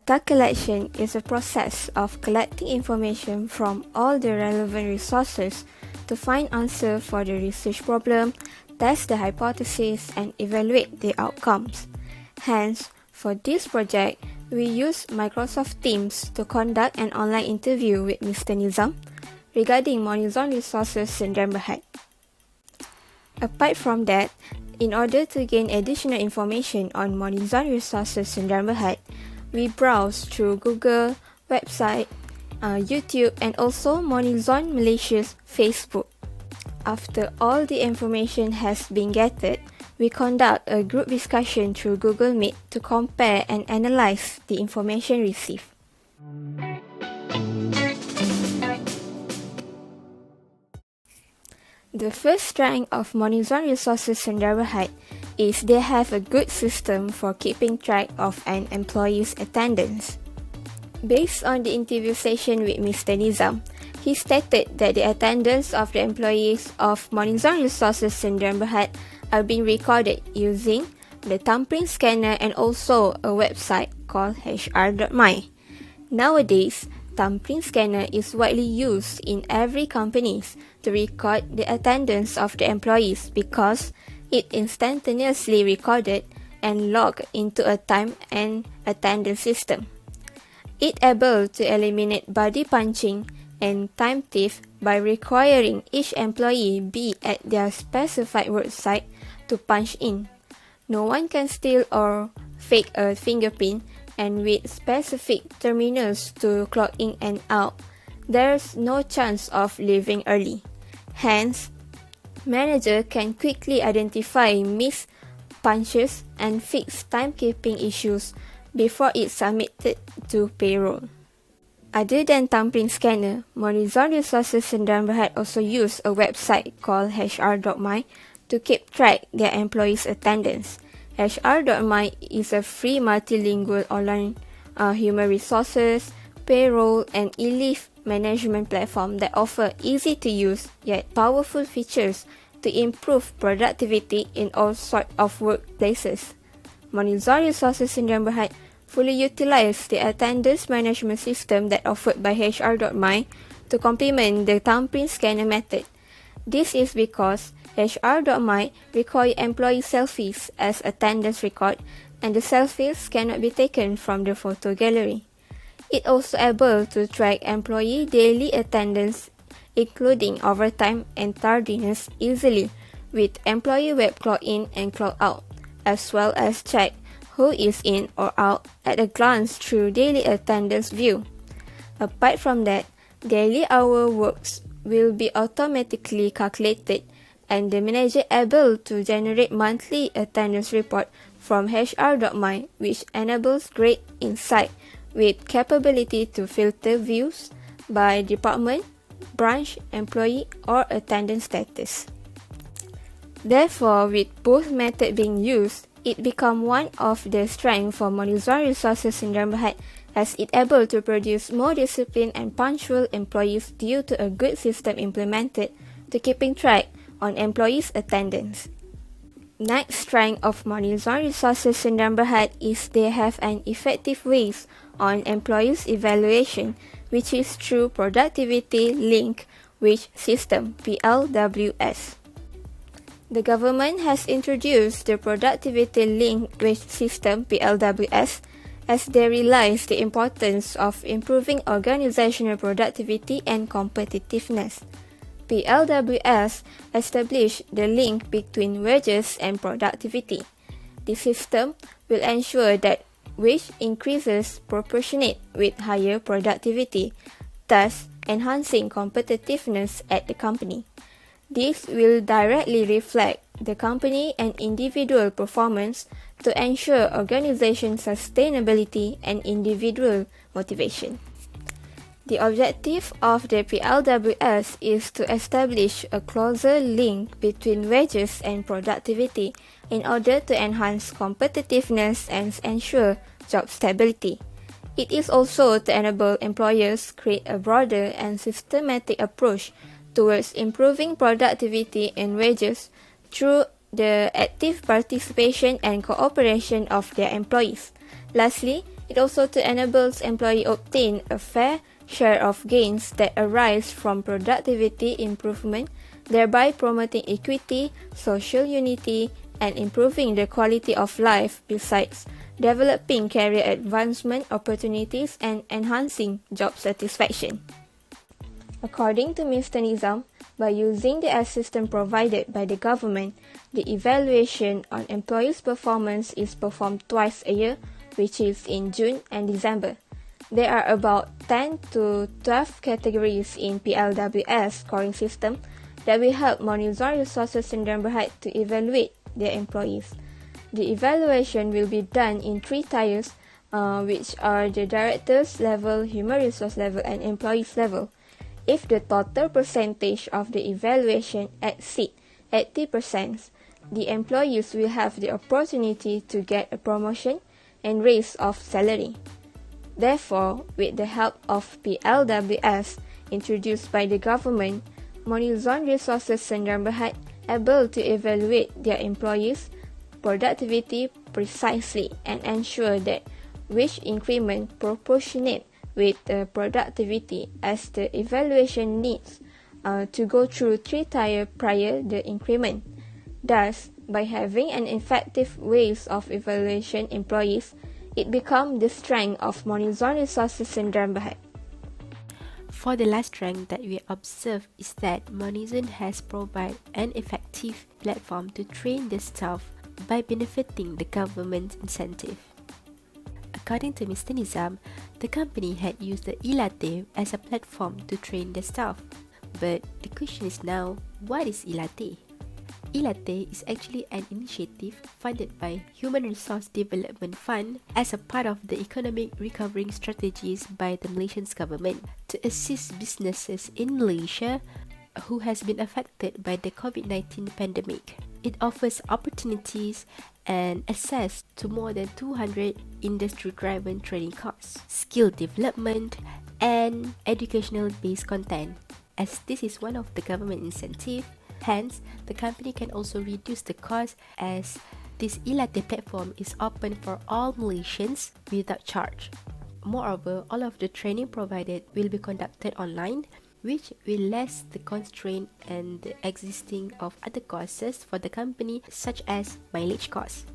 Data collection is a process of collecting information from all the relevant resources to find answers for the research problem, test the hypothesis, and evaluate the outcomes. Hence, for this project, we use Microsoft Teams to conduct an online interview with Mr. Nizam regarding Monizone resources in Berhad. Apart from that, in order to gain additional information on Monizone resources in Berhad, we browse through Google, website, YouTube, and also Monizone Malaysia's Facebook. After all the information has been gathered, we conduct a group discussion through Google Meet to compare and analyze the information received. The first strength of Monizone resources in Berhad is they have a good system for keeping track of an employee's attendance. Based on the interview session with Mr. Nizam, he stated that the attendance of the employees of Monizone resources in Berhad are being recorded using the thumbprint scanner and also a website called hr.my. Nowadays, thumbprint scanner is widely used in every company to record the attendance of the employees because it instantaneously recorded and logged into a time and attendance system. It able to eliminate body punching and time thief by requiring each employee be at their specified work site to punch in. No one can steal or fake a fingerprint, and with specific terminals to clock in and out, there's no chance of leaving early. Hence, manager can quickly identify missed punches and fix timekeeping issues before it's submitted to payroll. Other than thumbprint scanner, Monizone resources in Berhad also use a website called hr.my to keep track their employees' attendance. hr.my is a free multilingual online human resources, payroll, and e-leave management platform that offer easy-to-use yet powerful features to improve productivity in all sorts of workplaces. Monizone resources in Berhad fully utilize the attendance management system that offered by hr.my to complement the thumbprint scanner method. This is because hr.my require employee selfies as attendance record, and the selfies cannot be taken from the photo gallery. It also able to track employee daily attendance, including overtime and tardiness easily with employee web clock in and clock out, as well as check who is in or out at a glance through daily attendance view. Apart from that, daily hour works will be automatically calculated, and the manager able to generate monthly attendance report from hr.my, which enables great insight with capability to filter views by department, branch, employee, or attendance status. Therefore, with both methods being used, it become one of the strengths for Monizone resources in Berhad, as it able to produce more disciplined and punctual employees due to a good system implemented to keeping track on employees' attendance. Next strength of Monizone resources in Berhad is they have an effective ways on employees' evaluation, which is through productivity link wage system (PLWS). The government has introduced the productivity linked wage system (PLWS) as they realize the importance of improving organizational productivity and competitiveness. PLWS established the link between wages and productivity. The system will ensure that wage increases proportionate with higher productivity, thus enhancing competitiveness at the company. This will directly reflect the company and individual performance to ensure organization sustainability and individual motivation. The objective of the PLWS is to establish a closer link between wages and productivity in order to enhance competitiveness and ensure job stability. It is also to enable employers create a broader and systematic approach towards improving productivity and wages through the active participation and cooperation of their employees. Lastly, It also enables employee obtain a fair share of gains that arise from productivity improvement, thereby promoting equity, social unity, and improving the quality of life besides developing career advancement opportunities and enhancing job satisfaction. According to Mr. Nizam, by using the assistance provided by the government, the evaluation on employees' performance is performed twice a year, which is in June and December. There are about 10 to 12 categories in PLWS scoring system that will help Monizone Resources Sdn Bhd to evaluate their employees. The evaluation will be done in 3 tiers, which are the directors level, human resource level, and employees level. If the total percentage of the evaluation exceeds 80%, the employees will have the opportunity to get a promotion and raise of salary. Therefore, with the help of PLWS introduced by the government, Monizone Resources Sdn Bhd able to evaluate their employees' productivity precisely and ensure that wage increment proportionate with the productivity, as the evaluation needs to go through 3 tiers prior the increment. Thus, by having an effective ways of evaluation employees, it becomes the strength of Monizone Resources Sdn Bhd. For the last strength that we observe is that Monizone has provided an effective platform to train the staff by benefiting the government incentive. According to Mr. Nizam, the company had used the e-latte as a platform to train the staff. But the question is now, what is e-latte? e-latte is actually an initiative funded by Human Resource Development Fund as a part of the economic recovering strategies by the Malaysian government to assist businesses in Malaysia who has been affected by the COVID-19 pandemic. It offers opportunities and access to more than 200 industry-driven training courses, skill development, and educational-based content. As this is one of the government incentive, hence, the company can also reduce the cost as this e-latte platform is open for all Malaysians without charge. Moreover, all of the training provided will be conducted online, which will less the constraint and the existing of other costs for the company such as mileage costs.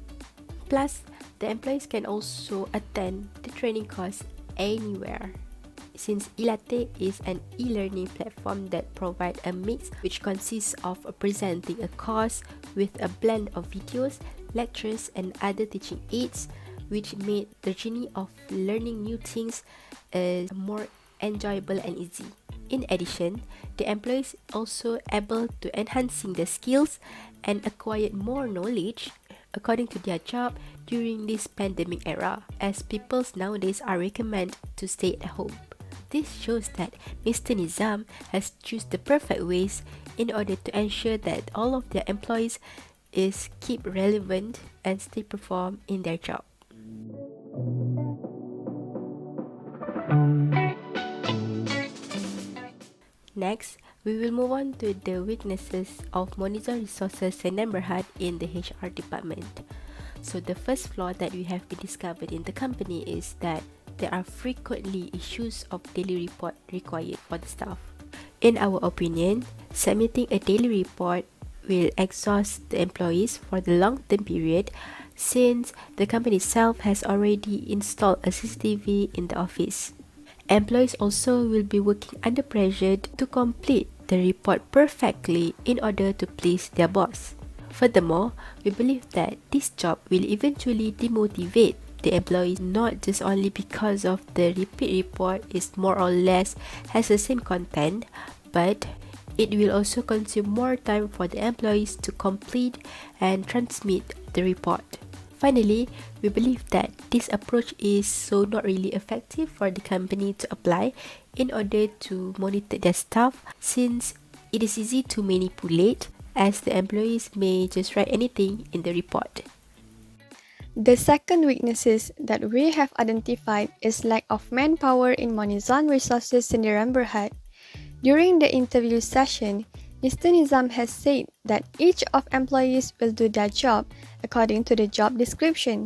Plus, the employees can also attend the training course anywhere. Since e-latte is an e-learning platform that provides a mix which consists of presenting a course with a blend of videos, lectures and other teaching aids, which made the journey of learning new things more enjoyable and easy. In addition, the employees also able to enhancing their skills and acquire more knowledge according to their job during this pandemic era, as people nowadays are recommended to stay at home. This shows that Mr. Nizam has chosen the perfect ways in order to ensure that all of their employees is keep relevant and still perform in their job. Next, we will move on to the weaknesses of Monizone Resources Sdn Bhd in the HR department. So the first flaw that we have been discovered in the company is that there are frequently issues of daily report required for the staff. In our opinion, submitting a daily report will exhaust the employees for the long-term period since the company itself has already installed a CCTV in the office. Employees also will be working under pressure to complete the report perfectly in order to please their boss. Furthermore, we believe that this job will eventually demotivate the employees not just only because of the repeat report is more or less has the same content, but it will also consume more time for the employees to complete and transmit the report. Finally, we believe that this approach is so not really effective for the company to apply in order to monitor their staff, since it is easy to manipulate as the employees may just write anything in the report. The second weaknesses that we have identified is lack of manpower in Monizone Resources Sdn Bhd. During the interview session, Mr. Nizam has said that each of employees will do their job according to the job description.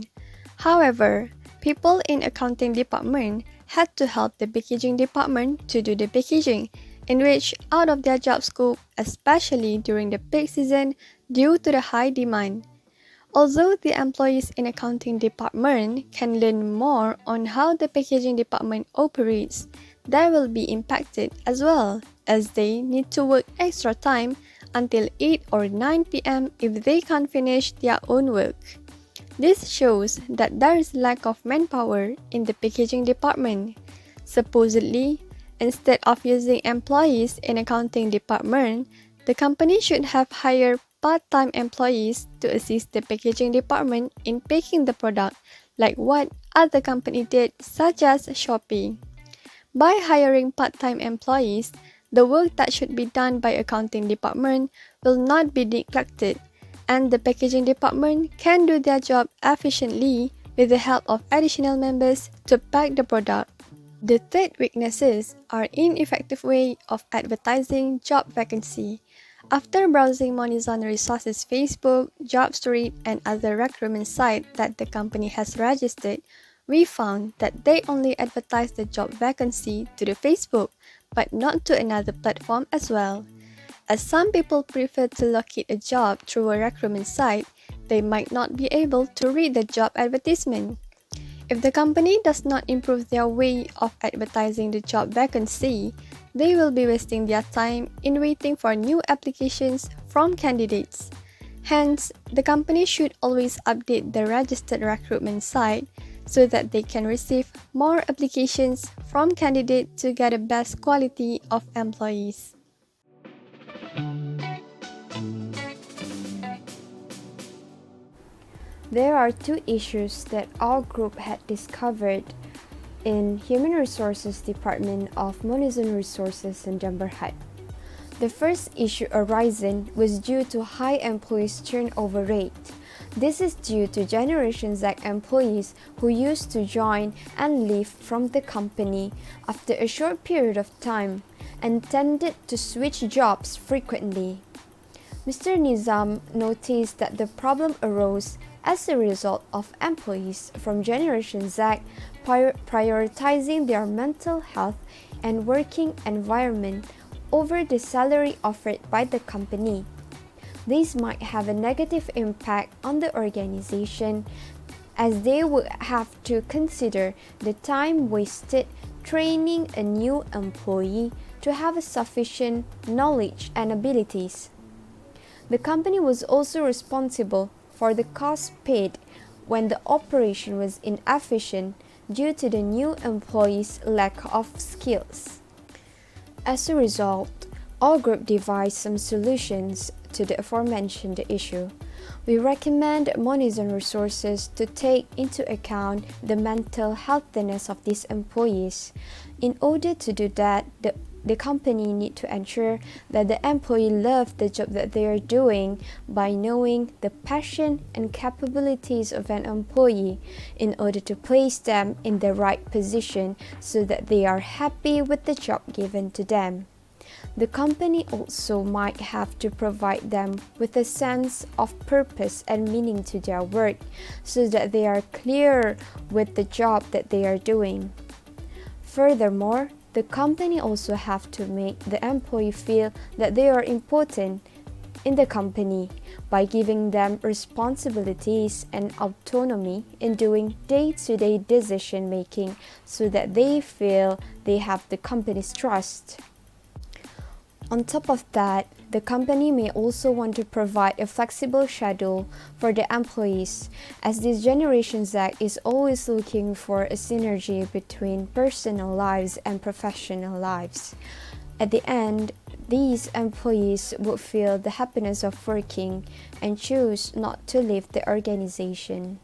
However, people in accounting department had to help the packaging department to do the packaging, in which out of their job scope, especially during the peak season due to the high demand. Although the employees in accounting department can learn more on how the packaging department operates, they will be impacted as well, as they need to work extra time until 8 or 9 p.m. if they can't finish their own work. This shows that there is lack of manpower in the packaging department. Supposedly, instead of using employees in accounting department, the company should have hired part-time employees to assist the packaging department in packing the product, like what other companies did, such as Shopee. By hiring part-time employees, the work that should be done by accounting department will not be neglected, and the packaging department can do their job efficiently with the help of additional members to pack the product. The third weaknesses are ineffective way of advertising job vacancy. After browsing Monizone Resources Facebook, JobStreet, and other recruitment sites that the company has registered, we found that they only advertise the job vacancy to the Facebook, but not to another platform as well. As some people prefer to locate a job through a recruitment site, they might not be able to read the job advertisement. If the company does not improve their way of advertising the job vacancy, they will be wasting their time in waiting for new applications from candidates. Hence, the company should always update the registered recruitment site so that they can receive more applications from candidates to get the best quality of employees. There are two issues that our group had discovered in Human Resources Department of Monizone Resources in Jamberhat. The first issue arising was due to high employees turnover rate. This is due to Generation Z employees who used to join and leave from the company after a short period of time and tended to switch jobs frequently. Mr. Nizam noticed that the problem arose as a result of employees from Generation Z prioritizing their mental health and working environment over the salary offered by the company. This might have a negative impact on the organization, as they would have to consider the time wasted training a new employee to have sufficient knowledge and abilities. The company was also responsible for the cost paid when the operation was inefficient due to the new employees' lack of skills. As a result, our group devised some solutions to the aforementioned issue. We recommend Monizone Resources to take into account the mental healthiness of these employees. In order to do that, the company need to ensure that the employee loves the job that they are doing by knowing the passion and capabilities of an employee in order to place them in the right position so that they are happy with the job given to them. The company also might have to provide them with a sense of purpose and meaning to their work so that they are clear with the job that they are doing. Furthermore, the company also have to make the employee feel that they are important in the company by giving them responsibilities and autonomy in doing day-to-day decision making so that they feel they have the company's trust. On top of that, the company may also want to provide a flexible schedule for the employees, as this Generation Z is always looking for a synergy between personal lives and professional lives. At the end, these employees would feel the happiness of working and choose not to leave the organization.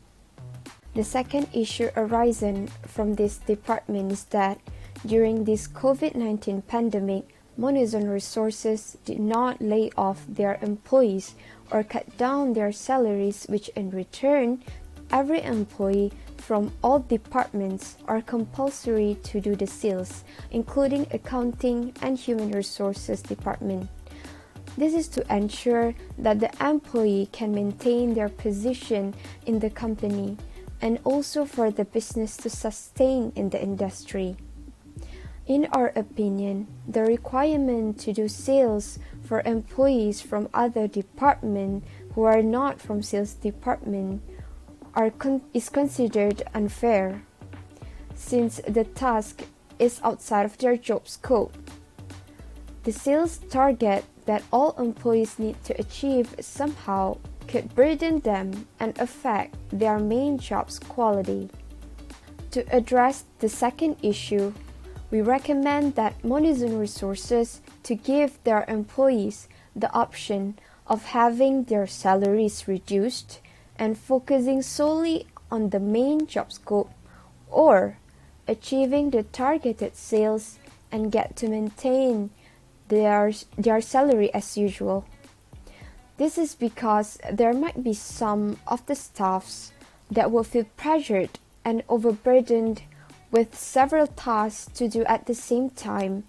The second issue arising from this department is that during this COVID-19 pandemic, Monizone Resources did not lay off their employees or cut down their salaries, which in return, every employee from all departments are compulsory to do the sales, including accounting and human resources department. This is to ensure that the employee can maintain their position in the company and also for the business to sustain in the industry. In our opinion, the requirement to do sales for employees from other departments who are not from sales department is considered unfair, since the task is outside of their job scope. The sales target that all employees need to achieve somehow could burden them and affect their main job's quality. To address the second issue, we recommend that Monizone resources to give their employees the option of having their salaries reduced and focusing solely on the main job scope, or achieving the targeted sales and get to maintain their salary as usual. This is because there might be some of the staffs that will feel pressured and overburdened with several tasks to do at the same time,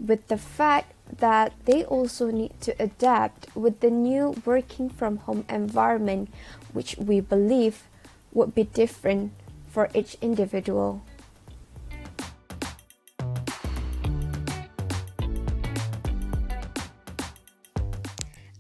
with the fact that they also need to adapt with the new working from home environment, which we believe would be different for each individual.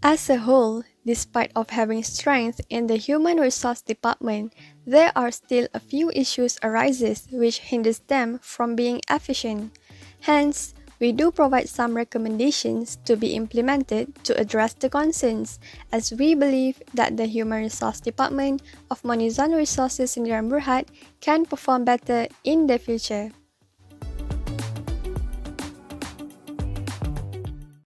As a whole, despite of having strength in the human resource department, there are still a few issues arises which hinders them from being efficient. Hence, we do provide some recommendations to be implemented to address the concerns, as we believe that the human resource department of Monizone Resources Sdn Bhd can perform better in the future.